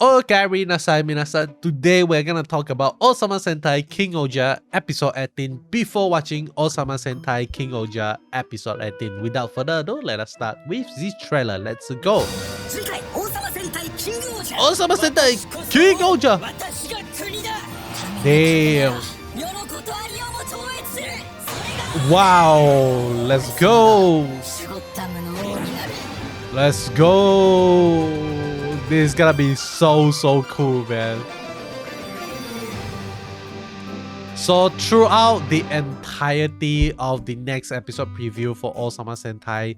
Okay, minasan. Today we're gonna talk about Ohsama Sentai King-Ohger episode 18 before watching Ohsama Sentai King-Ohger episode 18. Without further ado, let us start with this trailer. Let's go. Ohsama Sentai King-Ohger. Damn. Wow. Let's go. Let's go. This is gonna be so cool, man. So throughout the entirety of the next episode preview for Ohsama Sentai,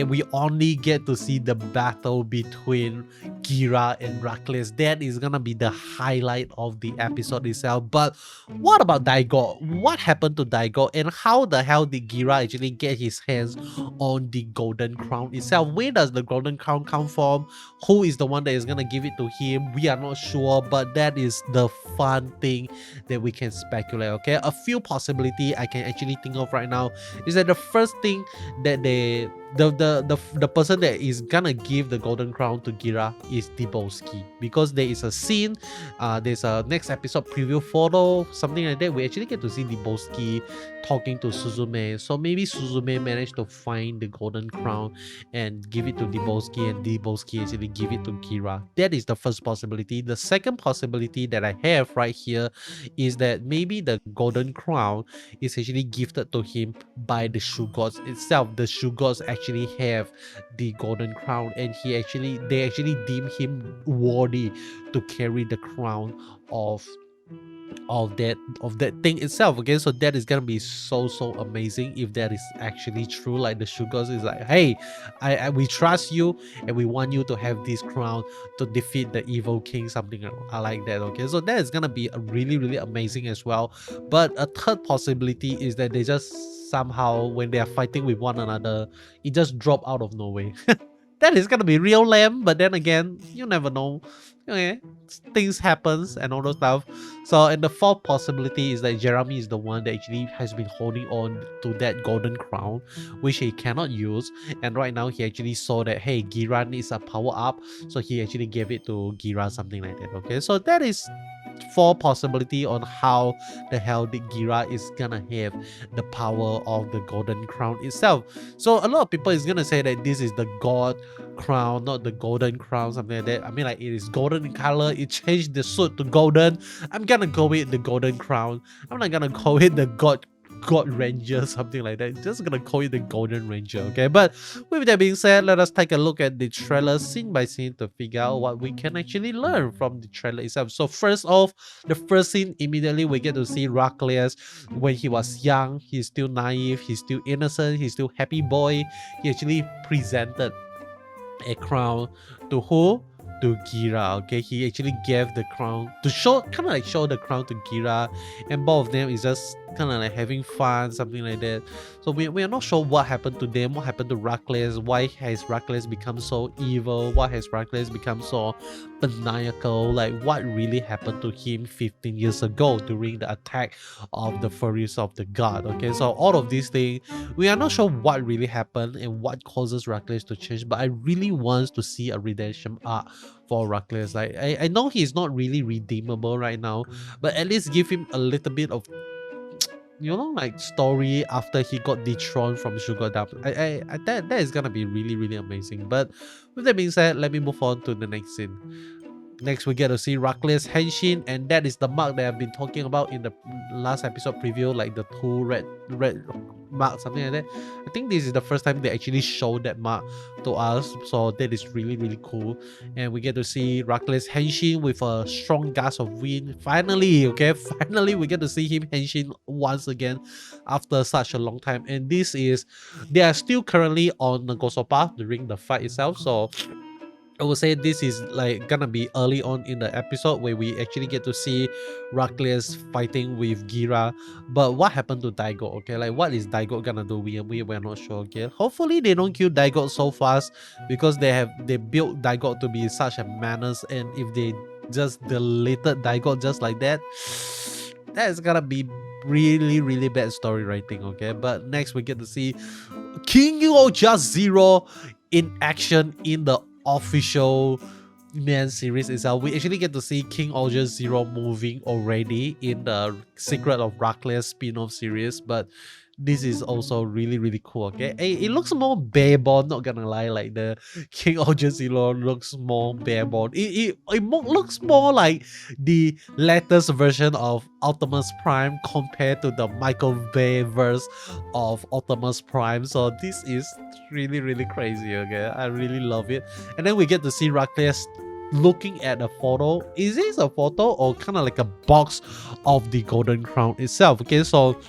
we only get to see the battle between Gira and Rakles. That is gonna be the highlight of the episode itself. But what about Daigo? What happened to Daigo, and how the hell did Gira actually get his hands on the golden crown itself? Where does the golden crown come from? Who is the one that is gonna give it to him? We are not sure, but that is the fun thing that we can speculate. Okay, a few possibility I can actually think of right now is that the first thing that the person that is gonna give the golden crown to Gira is Dibowski, because there is a scene, there's a next episode preview photo, something like that. We actually get to see Dibowski talking to Suzume, so maybe Suzume managed to find the golden crown and give it to Dibowski, and Dibowski actually give it to Gira. That is the first possibility. The second possibility that I have right here is that maybe the golden crown is actually gifted to him by the Shoe Gods itself. The Shoe Gods actually have the golden crown, and they actually deem him worthy to carry the crown of that thing itself. Okay, so that is gonna be so amazing if that is actually true. Like the Shoe Gods is like, hey, we trust you and we want you to have this crown to defeat the evil king, something like that. Okay, so that is gonna be really amazing as well. But a third possibility is that they just somehow, when they are fighting with one another, it just drop out of nowhere. That is gonna be real lame, but then again, you never know. Okay, things happens and all those stuff. So, and the fourth possibility is that Jeremy is the one that actually has been holding on to that golden crown, which he cannot use. And right now, he actually saw that, hey, Gira needs a power up, so he actually gave it to Gira, something like that. Okay, so that is four possibility on how the hell the Gira is gonna have the power of the golden crown itself. So a lot of people is gonna say that this is the god crown, not the golden crown, something like that. I mean, like, it is golden in color, it changed the suit to golden. I'm gonna go with the golden crown. I'm not gonna call it the god ranger, something like that. Just gonna call it the golden ranger. Okay, but with that being said, let us take a look at the trailer scene by scene to figure out what we can actually learn from the trailer itself. So first off, the first scene, immediately we get to see Rakles when he was young. He's still naive, he's still innocent, he's still happy boy. He actually presented a crown to who? To Gira. Okay, he actually gave the crown to show the crown to Gira, and both of them is just kind of like having fun, something like that. So we are not sure what happened to them, what happened to Rakles, why has Rakles become so evil, why has Rakles become so maniacal, like what really happened to him 15 years ago during the attack of the furries of the god. Okay, so all of these things, we are not sure what really happened and what causes Rakles to change, but I really want to see a redemption arc for Rakles. Like, I know he's not really redeemable right now, but at least give him a little bit of, you know, like, story after he got dethroned from Sugar Dub. That is gonna be really amazing. But with that being said, let me move on to the next scene. Next, we get to see Rakles Henshin, and that is the mark that I've been talking about in the last episode preview, like the two red mark, something like that. I think this is the first time they actually showed that mark to us, so that is really cool. And we get to see Rakles Henshin with a strong gust of wind. Finally, okay, finally we get to see him Henshin once again after such a long time. And this is, they are still currently on the Gosopa during the fight itself, so I would say this is like gonna be early on in the episode where we actually get to see Rakles fighting with Gira. But what happened to Daigo? Okay, like, what is Daigo gonna do? We're not sure. Okay, hopefully they don't kill Daigo so fast, because they built Daigo to be such a menace, and if they just deleted Daigo just like that, that is gonna be really bad story writing. Okay, but next we get to see King-Ohger Zero in action in the official main series itself. We actually get to see King-Ohger Zero moving already in the Secret of Rakles spin-off series, but this is also really cool. Okay, it looks more bare-bone, not gonna lie. Like the King-Ohger Zero looks more bare-bone. Looks more like the latest version of Optimus Prime compared to the Michael Bay verse of Optimus Prime. So this is really crazy. Okay, I really love it. And then we get to see Rakles looking at a photo. Is this a photo or kind of like a box of the golden crown itself? Okay, so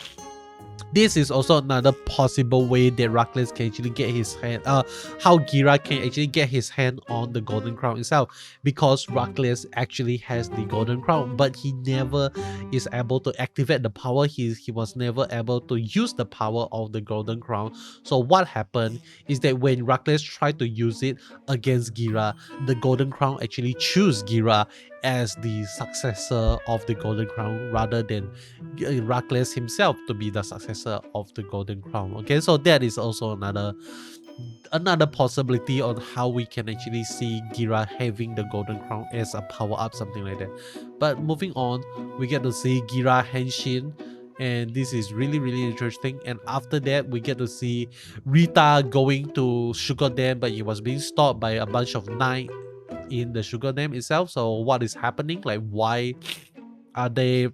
this is also another possible way that Rakles can actually get his hand, how Gira can actually get his hand on the golden crown itself, because Rakles actually has the golden crown, but he never is able to activate the power. He was never able to use the power of the golden crown. So what happened is that when Rakles tried to use it against Gira, the golden crown actually chose Gira as the successor of the golden crown rather than Rakles himself to be the successor of the golden crown. Okay, so that is also another possibility on how we can actually see Gira having the golden crown as a power up, something like that. But moving on, we get to see Gira Henshin, and this is really interesting. And after that, we get to see Rita going to Sugar Dam, but he was being stopped by a bunch of knights in the Sugar Dam itself. So what is happening? Like, why are they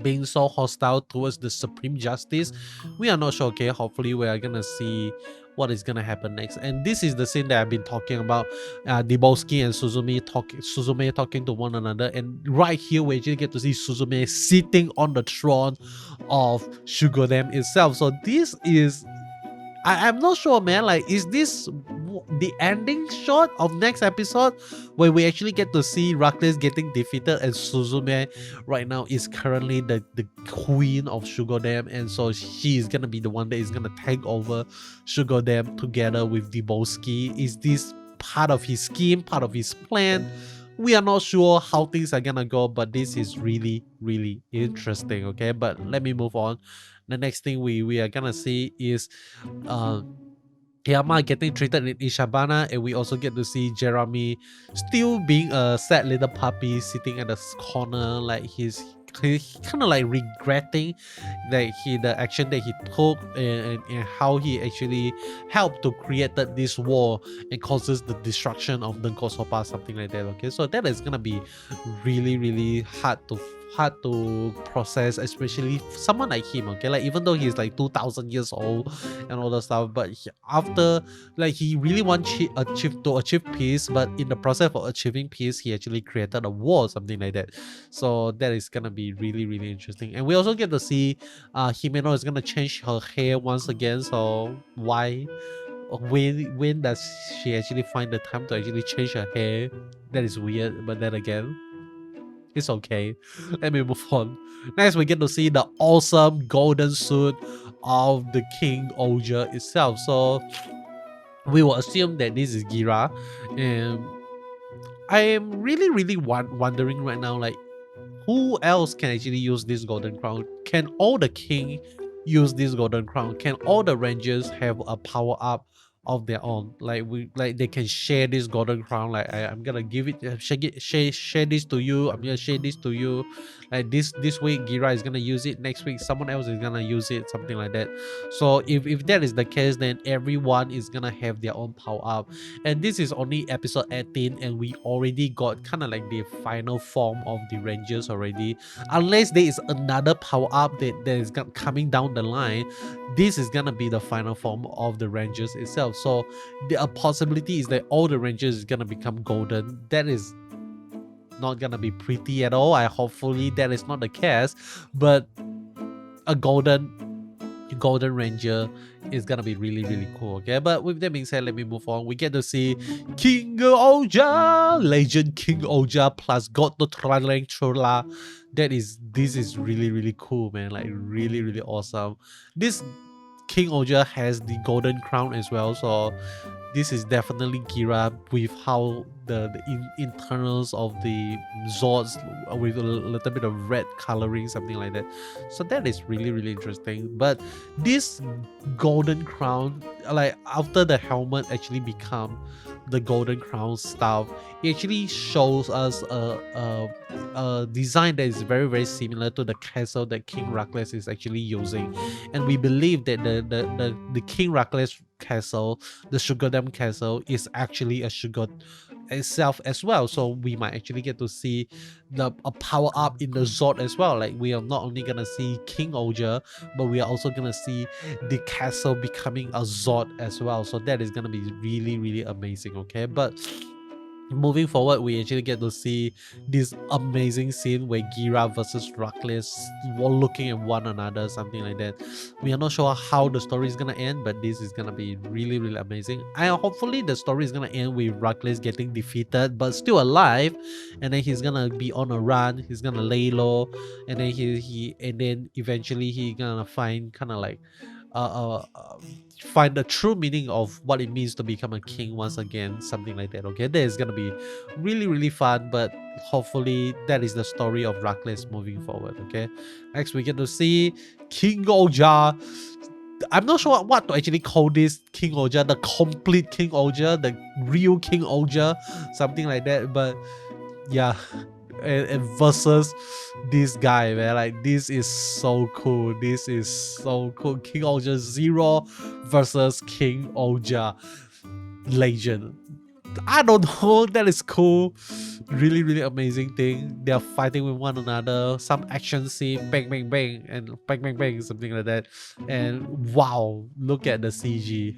being so hostile towards the Supreme Justice? We are not sure. Okay, hopefully we are gonna see what is gonna happen next. And this is the scene that I've been talking about, Debowski and Suzume talking to one another. And right here we actually get to see Suzume sitting on the throne of Sugar Dam itself. So this is, I'm not sure, man. Like, is this the ending shot of next episode where we actually get to see Rakles getting defeated, and Suzume right now is currently the queen of Sugar Dam, and so she is gonna be the one that is gonna take over Sugar Dam together with Debowski? Is this part of his scheme, part of his plan? We are not sure how things are gonna go, but this is really interesting. Okay, but let me move on. The next thing we are gonna see is Yama getting treated in Ishabana, and we also get to see Jeremy still being a sad little puppy sitting at the corner, like he's kind of like regretting that the action that he took, and how he actually helped to create this war and causes the destruction of the Gosopa, something like that. Okay, so that is gonna be really hard to process, especially someone like him. Okay, like even though he's like 2000 years old and all that stuff, but after, like, he really wants to achieve peace, but in the process of achieving peace he actually created a war, something like that. So that is gonna be really interesting. And we also get to see Himeno is gonna change her hair once again. So why, when does she actually find the time to actually change her hair? That is weird, but then again, it's okay. Let me move on. Next, we get to see the awesome golden suit of the King-Ohger itself. So we will assume that this is Gira, and I am really wondering right now, like, who else can actually use this golden crown? Can all the king use this golden crown? Can all the rangers have a power up of their own? Like, they can share this golden crown. Like, I'm gonna give it, share this to you. I'm gonna share this to you. Like, this week Gira is gonna use it, next week someone else is gonna use it, something like that. So if that is the case, then everyone is gonna have their own power up. And this is only episode 18, and we already got kind of like the final form of the rangers already. Unless there is another power up that is coming down the line, this is gonna be the final form of the rangers itself. So the possibility is that all the rangers is gonna become golden. That is not gonna be pretty at all. Hopefully that is not the case, but a golden ranger is gonna be really cool. Okay, but with that being said, let me move on. We get to see King-Ohger, legend King-Ohger plus God to Tarantula. This is really cool, man. Like, really awesome. This King-Ohger has the golden crown as well, so this is definitely Gira with how the internals of the Zords with a little bit of red coloring, something like that. So that is really interesting. But this golden crown, like, after the helmet actually become the golden crown stuff, it actually shows us a design that is very very similar to the castle that King Rakles is actually using, and we believe that the King Rakles castle, the Sugar Dam castle, is actually a sugar itself as well. So we might actually get to see a power up in the Zod as well. Like we are not only gonna see King-Ohger, but we are also gonna see the castle becoming a Zod as well. So that is gonna be really really amazing. Okay, but moving forward, we actually get to see this amazing scene where Gira versus Rakles were looking at one another, something like that. We are not sure how the story is gonna end, but this is gonna be really really amazing. And hopefully the story is gonna end with Rakles getting defeated but still alive, and then he's gonna be on a run, he's gonna lay low, and then then eventually he gonna find kind of like find the true meaning of what it means to become a king once again, something like that. Okay, that is gonna be really really fun, but hopefully that is the story of Rakles moving forward. Okay, next we get to see King-Ohger. I'm not sure what to actually call this King-Ohger, the complete King-Ohger, the real King-Ohger, something like that. But yeah, and versus this guy, man, like this is so cool. This is so cool. King-Ohger 0 versus King-Ohger Legend. I don't know, that is cool. Really really amazing thing. They are fighting with one another, some action scene, bang bang bang and bang bang bang, something like that. And wow, look at the CG.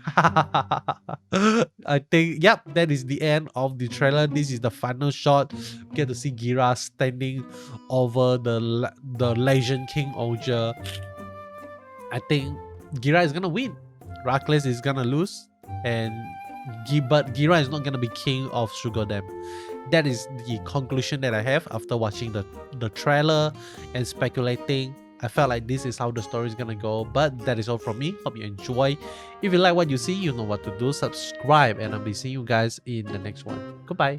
I think yep, that is the end of the trailer. This is the final shot. Get to see Gira standing over the legend King-Ohger. I think Gira is gonna win, Rakles is gonna lose, and but Gira is not gonna be king of Sugar Dam. That is the conclusion that I have after watching the trailer and speculating. I felt like this is how the story is gonna go, but that is all from me. Hope you enjoy. If you like what you see, you know what to do. Subscribe, and I'll be seeing you guys in the next one. Goodbye.